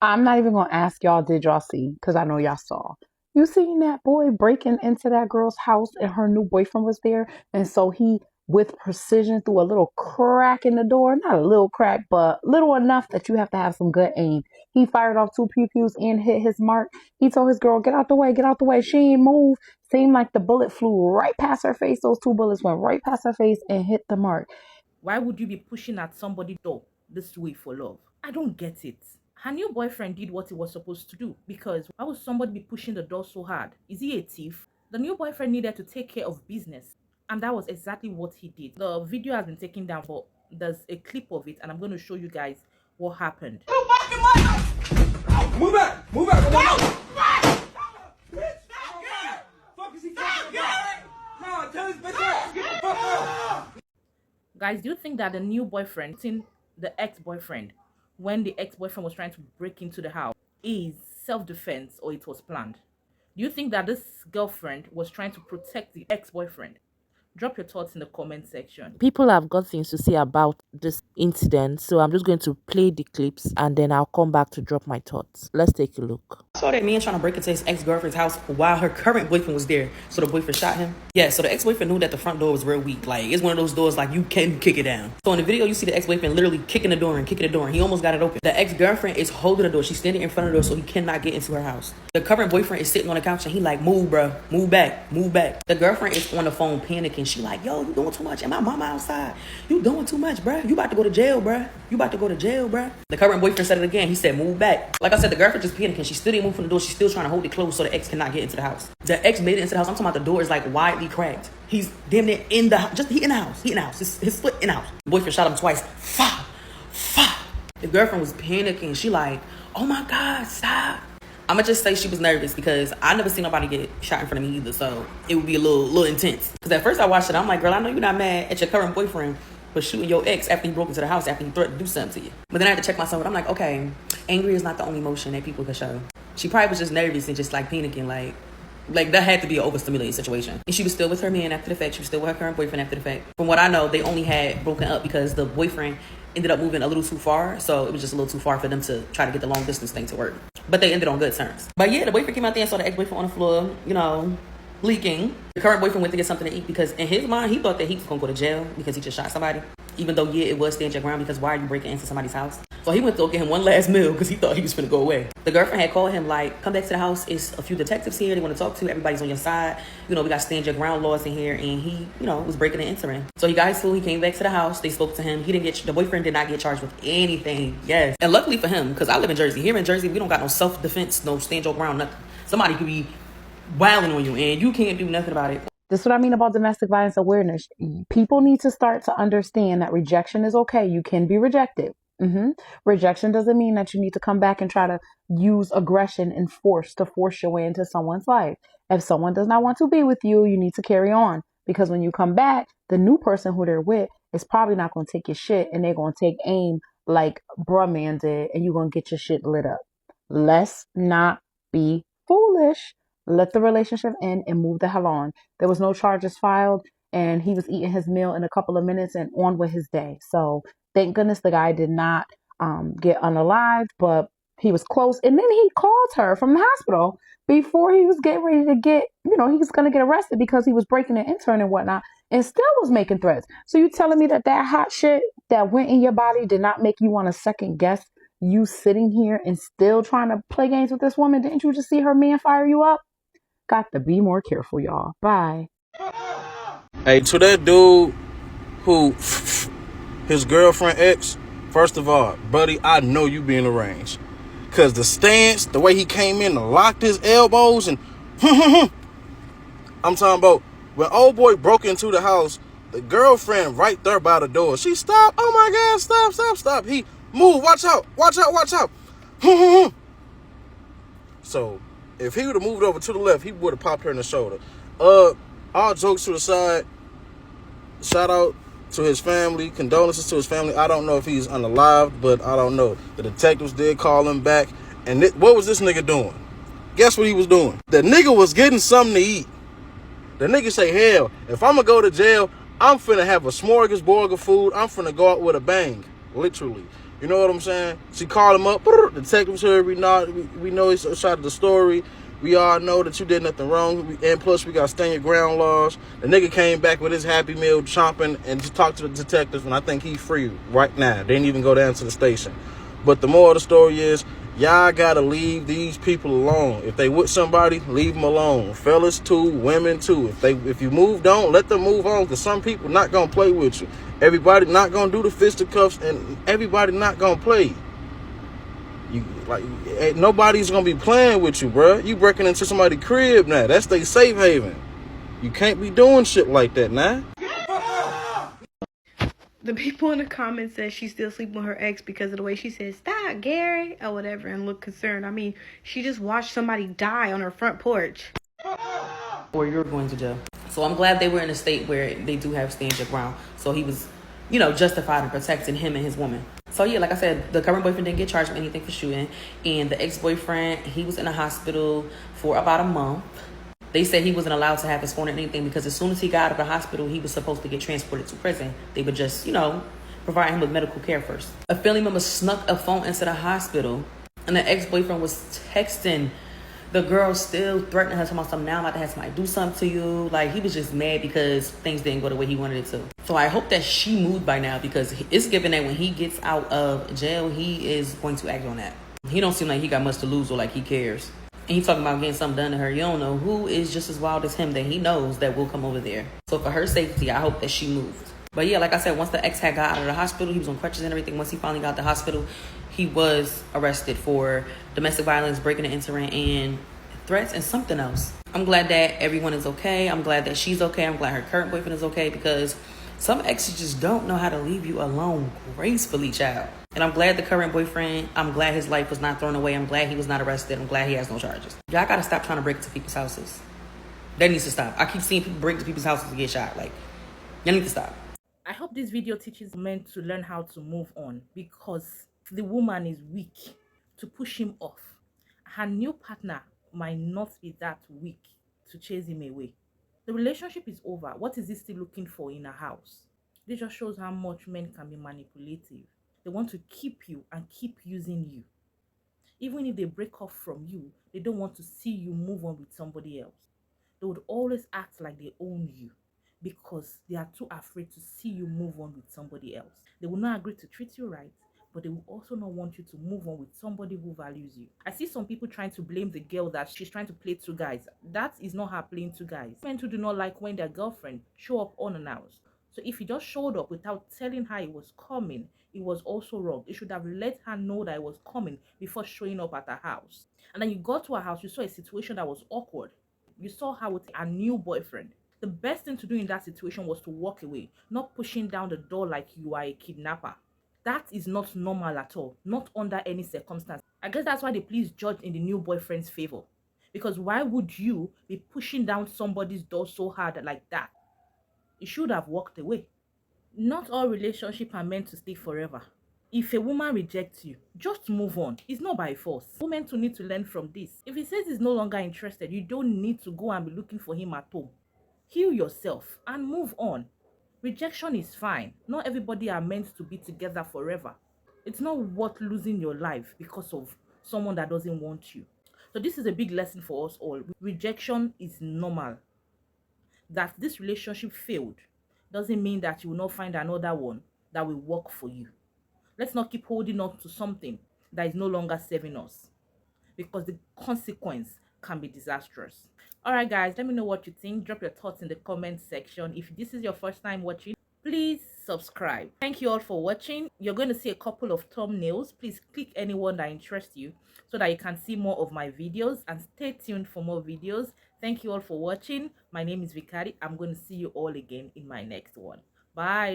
I'm not even gonna ask y'all, did y'all see? Because I know y'all saw. You seen that boy breaking into that girl's house and her new boyfriend was there? And so he, with precision, threw a little crack in the door. Not a little crack, but little enough that you have to have some good aim. He fired off two pew pews and hit his mark. He told his girl, get out the way, get out the way. She ain't move. Seemed like the bullet flew right past her face. Those two bullets went right past her face and hit the mark. Why would you be pushing at somebody's door this way for love? I don't get it. Her new boyfriend did what he was supposed to do, because why would somebody be pushing the door so hard? Is he a thief? The new boyfriend needed to take care of business, and that was exactly what he did. The video has been taken down, but there's a clip of it, and I'm going to show you guys what happened. Move back! Move back! Come on! Bitch! Fuck is he talking about? Nah, tell his bitch out! Get the fuck out! Guys, do you think that the new boyfriend, seen the ex-boyfriend, when the ex-boyfriend was trying to break into the house, is self-defense or it was planned? Do you think that this girlfriend was trying to protect the ex-boyfriend? Drop your thoughts in the comment section. People have got things to say about this incident, so I'm just going to play the clips and then I'll come back to drop my thoughts. Let's take a look. I saw that man trying to break into his ex-girlfriend's house while her current boyfriend was there. So the boyfriend shot him. Yeah, so the ex-boyfriend knew that the front door was real weak. Like, it's one of those doors like you can kick it down. So in the video, you see the ex-boyfriend literally kicking the door and he almost got it open. The ex-girlfriend is holding the door. She's standing in front of the door so he cannot get into her house. The current boyfriend is sitting on the couch and he like, move, bro. Move back. Move back. The girlfriend is on the phone panicking. She like, yo, you doing too much. And my mama outside. You doing too much, bro. You about to go to jail, bro. You about to go to jail, bro. The current boyfriend said it again. He said, move back. Like I said, the girlfriend just panicking. She still didn't move from the door. She's still trying to hold it closed so the ex cannot get into the house. The ex made it into the house. I'm talking about the door is like widely cracked. He's damn near in the house. He in the house. He in the house. His foot in the house. The boyfriend shot him twice. Fuck. Fuck. The girlfriend was panicking. She like, oh my God, stop. I'ma just say she was nervous because I never seen nobody get shot in front of me either, so it would be a little intense. Because at first I watched it, I'm like, girl, I know you're not mad at your current boyfriend for shooting your ex after he broke into the house, after he threatened to do something to you. But then I had to check myself, and I'm like, okay, angry is not the only emotion that people can show. She probably was just nervous and just like panicking, like that had to be an overstimulated situation. And she was still with her man after the fact. She was still with her current boyfriend after the fact. From what I know, they only had broken up because the boyfriend ended up moving a little too far. So it was just a little too far for them to try to get the long distance thing to work. But they ended on good terms. But yeah, the boyfriend came out there and saw the ex-boyfriend on the floor, leaking. The current boyfriend went to get something to eat because in his mind, he thought that he was going to go to jail because he just shot somebody. Even though, yeah, it was stand your ground because why are you breaking into somebody's house? So he went to go get him one last meal because he thought he was going to go away. The girlfriend had called him like, come back to the house. It's a few detectives here they want to talk to. Everybody's on your side. We got stand your ground laws in here. And he, was breaking and entering. So he got his food. He came back to the house. They spoke to him. The boyfriend did not get charged with anything. Yes. And luckily for him, because I live in Jersey. Here in Jersey, we don't got no self-defense, no stand your ground, nothing. Somebody could be wilding on you and you can't do nothing about it. This is what I mean about domestic violence awareness. People need to start to understand that rejection is okay. You can be rejected. Rejection doesn't mean that you need to come back and try to use aggression and force to force your way into someone's life. If someone does not want to be with you, you need to carry on. Because when you come back, the new person who they're with is probably not going to take your shit and they're going to take aim like bruh man did and you're going to get your shit lit up. Let's not be foolish. Let the relationship end and move the hell on. There was no charges filed and he was eating his meal in a couple of minutes and on with his day. So thank goodness the guy did not get unalived, but he was close. And then he called her from the hospital before he was getting ready to get, he was going to get arrested because he was breaking and entering and whatnot and still was making threats. So you telling me that hot shit that went in your body did not make you want to second guess you sitting here and still trying to play games with this woman? Didn't you just see her man fire you up? Got to be more careful, y'all. Bye. Hey, to that dude who his girlfriend ex, first of all, buddy, I know you being arranged. Cause the stance, the way he came in and locked his elbows and I'm talking about when old boy broke into the house, the girlfriend right there by the door. She stopped. Oh my God, stop. He moved. Watch out. So if he would have moved over to the left, he would have popped her in the shoulder. All jokes to the side. Shout out to his family. Condolences to his family. I don't know if he's unalived, but I don't know. The detectives did call him back. And what was this nigga doing? Guess what he was doing? The nigga was getting something to eat. The nigga say, hell, if I'm going to go to jail, I'm finna have a smorgasbord of food. I'm finna go out with a bang. Literally. You know what I'm saying? She called him up. Detectives heard. We know he shot the story. We all know that you did nothing wrong. And plus, we got stand your ground laws. The nigga came back with his Happy Meal chomping and just talked to the detectives, and I think he free right now. They didn't even go down to the station. But the moral of the story is, y'all gotta leave these people alone. If they with somebody, leave them alone. Fellas too, women too. If you moved on, let them move on, because some people not gonna play with you. Everybody not gonna do the fisticuffs, and everybody not gonna play. Nobody's gonna be playing with you, bruh. You breaking into somebody's crib now. That's their safe haven. You can't be doing shit like that now. The people in the comments said she's still sleeping with her ex because of the way she said, "Stop, Gary," or whatever, and look concerned. I mean, she just watched somebody die on her front porch. Or you're going to jail. So I'm glad they were in a state where they do have stand your ground. So he was, justified in protecting him and his woman. So yeah, like I said, the current boyfriend didn't get charged with anything for shooting. And the ex-boyfriend, he was in a hospital for about a month. They said he wasn't allowed to have his phone or anything because as soon as he got out of the hospital, he was supposed to get transported to prison. They would just, provide him with medical care first. A family member snuck a phone into the hospital, and the ex-boyfriend was texting the girl, still threatening her, talking about something. Now I'm about to have somebody do something to you. Like, he was just mad because things didn't go the way he wanted it to. So I hope that she moved by now, because it's given that when he gets out of jail, he is going to act on that. He don't seem like he got much to lose or like he cares. And he's talking about getting something done to her. You don't know who is just as wild as him that he knows that will come over there. So for her safety, I hope that she moved. But yeah, like I said, once the ex had got out of the hospital, he was on crutches and everything. Once he finally got out of the hospital, he was arrested for domestic violence, breaking and entering, and threats, and something else. I'm glad that everyone is okay. I'm glad that she's okay. I'm glad her current boyfriend is okay, because some exes just don't know how to leave you alone gracefully, child. And I'm glad the current boyfriend, I'm glad his life was not thrown away. I'm glad he was not arrested. I'm glad he has no charges. Y'all gotta stop trying to break into people's houses. That needs to stop. I keep seeing people break into people's houses to get shot. Like, y'all need to stop. I hope this video teaches men to learn how to move on, because the woman is weak to push him off. Her new partner might not be that weak to chase him away. The relationship is over. What is he still looking for in a house? This just shows how much men can be manipulative. They want to keep you and keep using you. Even if they break off from you, they don't want to see you move on with somebody else. They would always act like they own you, because they are too afraid to see you move on with somebody else. They will not agree to treat you right, but they will also not want you to move on with somebody who values you. I see some people trying to blame the girl that she's trying to play two guys. That is not her playing two guys. Men who do not like when their girlfriend show up unannounced. So if he just showed up without telling her he was coming, it was also wrong. It should have let her know that it was coming before showing up at her house. And then you got to her house, you saw a situation that was awkward. You saw her with a new boyfriend. The best thing to do in that situation was to walk away, not pushing down the door like you are a kidnapper. That is not normal at all, not under any circumstance. I guess that's why the police judged in the new boyfriend's favor. Because why would you be pushing down somebody's door so hard like that? You should have walked away. Not all relationships are meant to stay forever. If a woman rejects you, just move on. It's not by force. Women too need to learn from this. If he says he's no longer interested, you don't need to go and be looking for him at home. Heal yourself and move on. Rejection is fine. Not everybody are meant to be together forever. It's not worth losing your life because of someone that doesn't want you. So this is a big lesson for us all. Rejection is normal. That this relationship failed doesn't mean that you will not find another one that will work for you. Let's not keep holding on to something that is no longer serving us, because the consequence can be disastrous. Alright guys, let me know what you think. Drop your thoughts in the comment section. If this is your first time watching, please subscribe. Thank you all for watching. You're going to see a couple of thumbnails. Please click any one that interests you so that you can see more of my videos, and stay tuned for more videos. Thank you all for watching. My name is Vikari. I'm going to see you all again in my next one. Bye.